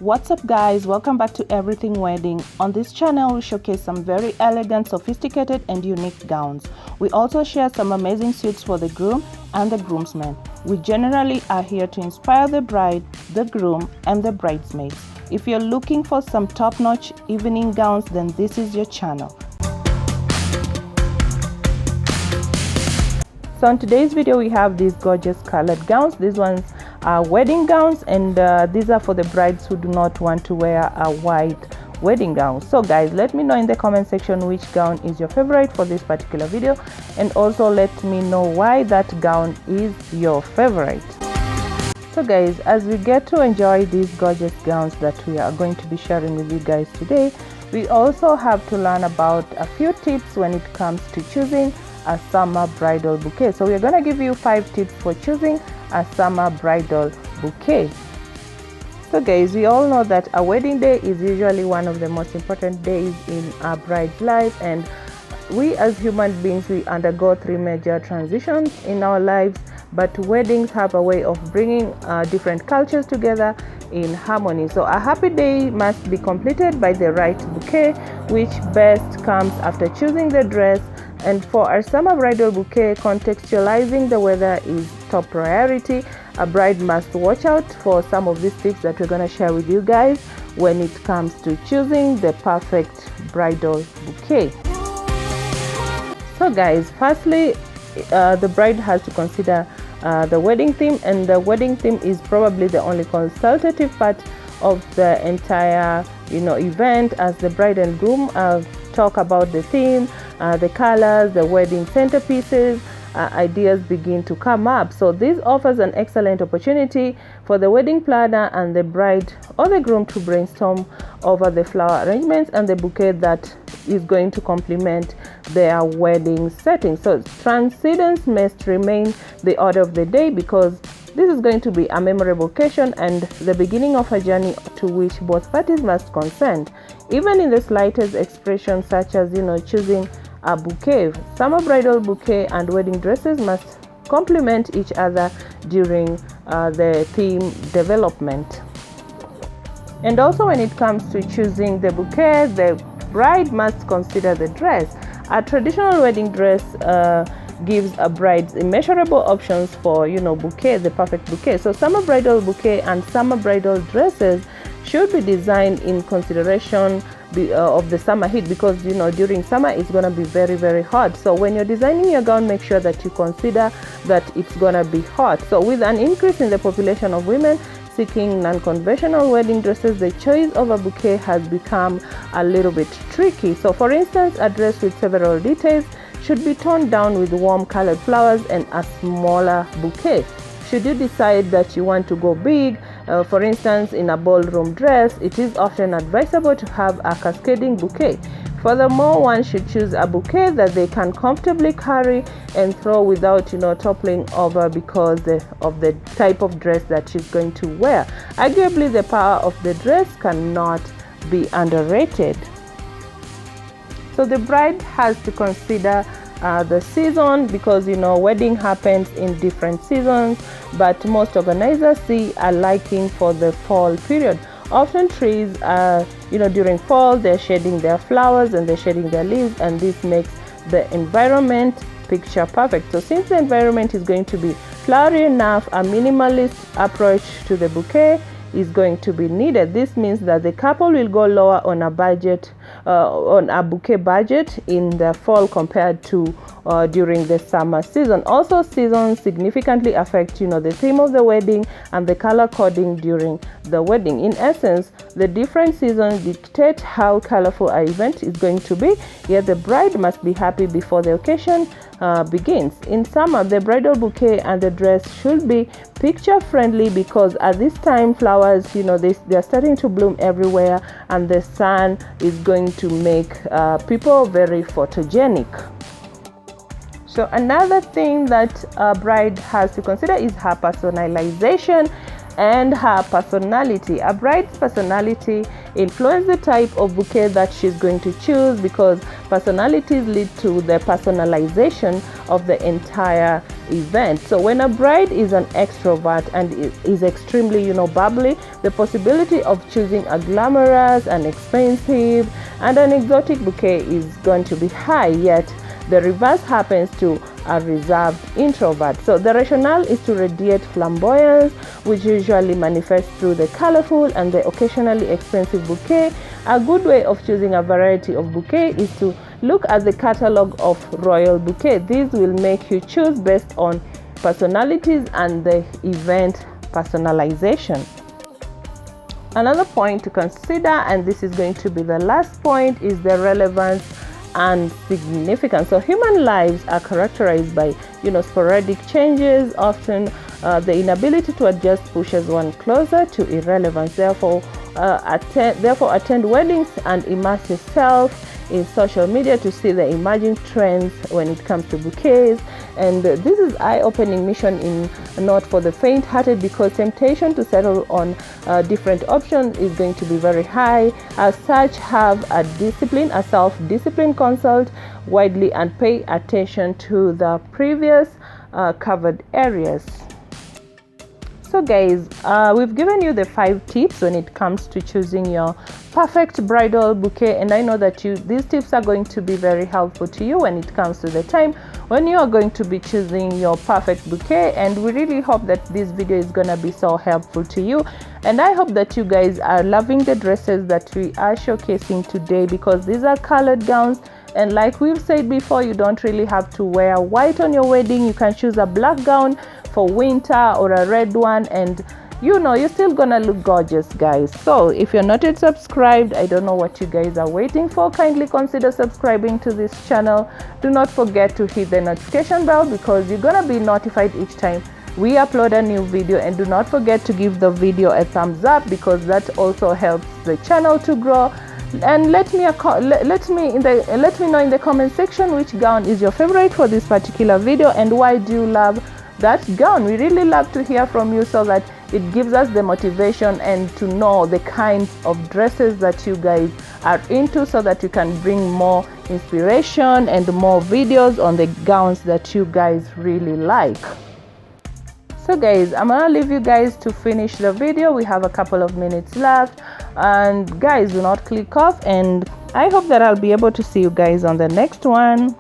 What's up guys, welcome back to Everything Wedding. On this channel we showcase some very elegant, sophisticated and unique gowns. We also share some amazing suits for the groom and the groomsmen. We generally are here to inspire the bride, the groom and the bridesmaids. If you're looking for some top-notch evening gowns, then this is your channel. So in today's video we have these gorgeous colored gowns. These ones are wedding gowns, and these are for the brides who do not want to wear a white wedding gown. So guys, let me know in the comment section which gown is your favorite for this particular video, and also let me know why that gown is your favorite. So guys, as we get to enjoy these gorgeous gowns that we are going to be sharing with you guys today, we also have to learn about a few tips when it comes to choosing a summer bridal bouquet. So we're going to give you 5 tips for choosing a summer bridal bouquet. So guys, we all know that a wedding day is usually one of the most important days in a bride's life, and we as human beings, we undergo 3 major transitions in our lives, but weddings have a way of bringing different cultures together in harmony. So a happy day must be completed by the right bouquet, which best comes after choosing the dress. And for our summer bridal bouquet, contextualizing the weather is top priority. A bride must watch out for some of these tips that we're going to share with you guys when it comes to choosing the perfect bridal bouquet. So guys, firstly, the bride has to consider the wedding theme, and the wedding theme is probably the only consultative part of the entire event, as the bride and groom talk about the theme, the colors, the wedding centerpieces. Ideas begin to come up. So this offers an excellent opportunity for the wedding planner and the bride or the groom to brainstorm over the flower arrangements and the bouquet that is going to complement their wedding setting. So transcendence must remain the order of the day, because this is going to be a memorable occasion and the beginning of a journey to which both parties must consent, even in the slightest expression, such as choosing a bouquet. Summer bridal bouquet and wedding dresses must complement each other during the theme development. And also, when it comes to choosing the bouquet, the bride must consider the dress. A traditional wedding dress gives a bride immeasurable options for bouquet, the perfect bouquet. So summer bridal bouquet and summer bridal dresses should be designed in consideration of the summer heat, because during summer it's going to be very, very hot. So when you're designing your gown, make sure that you consider that it's going to be hot. So with an increase in the population of women seeking non-conventional wedding dresses, the choice of a bouquet has become a little bit tricky. So for instance, a dress with several details should be toned down with warm colored flowers and a smaller bouquet. Should you decide that you want to go big, for instance in a ballroom dress, it is often advisable to have a cascading bouquet. Furthermore, one should choose a bouquet that they can comfortably carry and throw without toppling over because of the type of dress that she's going to wear. Arguably, the power of the dress cannot be underrated. So the bride has to consider the season, because wedding happens in different seasons, but most organizers see a liking for the fall period. Often trees during fall, they're shedding their flowers and they're shedding their leaves, and this makes the environment picture perfect. So since the environment is going to be flowery enough, a minimalist approach to the bouquet is going to be needed. This means that the couple will go lower on a budget, on a bouquet budget in the fall compared to during the summer season. Also, seasons significantly affect the theme of the wedding and the color coding during the wedding. In essence, the different seasons dictate how colorful our event is going to be, yet the bride must be happy before the occasion begins. In summer, the bridal bouquet and the dress should be picture friendly, because at this time flowers they're starting to bloom everywhere, and the sun is going to make people very photogenic. So another thing that a bride has to consider is her personalization and her personality. A bride's personality influences the type of bouquet that she's going to choose, because personalities lead to the personalization of the entire event. So when a bride is an extrovert and is extremely, bubbly, the possibility of choosing a glamorous, an expensive, and an exotic bouquet is going to be high. Yet the reverse happens to a reserved introvert. So the rationale is to radiate flamboyance, which usually manifests through the colorful and the occasionally expensive bouquet. A good way of choosing a variety of bouquet is to look at the catalog of royal bouquet. These will make you choose based on personalities and the event personalization. Another point to consider, and this is going to be the last point, is the relevance and significance. So human lives are characterized by sporadic changes. Often the inability to adjust pushes one closer to irrelevance. Therefore attend weddings and immerse yourself in social media to see the emerging trends when it comes to bouquets. And this is eye-opening mission in not for the faint-hearted, because temptation to settle on different options is going to be very high. As such, have a self-discipline, consult widely and pay attention to the previous covered areas. So guys, we've given you the 5 tips when it comes to choosing your perfect bridal bouquet, and I know that these tips are going to be very helpful to you when it comes to the time when you are going to be choosing your perfect bouquet. And we really hope that this video is gonna be so helpful to you, and I hope that you guys are loving the dresses that we are showcasing today, because these are colored gowns. And like we've said before, you don't really have to wear white on your wedding. You can choose a black gown for winter or a red one, and you're still gonna look gorgeous, guys. So if you're not yet subscribed, I don't know what you guys are waiting for. Kindly consider subscribing to this channel. Do not forget to hit the notification bell, because you're gonna be notified each time we upload a new video. And do not forget to give the video a thumbs up, because that also helps the channel to grow. And let me know in the comment section which gown is your favorite for this particular video, and why do you love that gown. We really love to hear from you, so that it gives us the motivation and to know the kinds of dresses that you guys are into, so that you can bring more inspiration and more videos on the gowns that you guys really like. So guys, I'm gonna leave you guys to finish the video. We have a couple of minutes left, and guys, do not click off, and I hope that I'll be able to see you guys on the next one.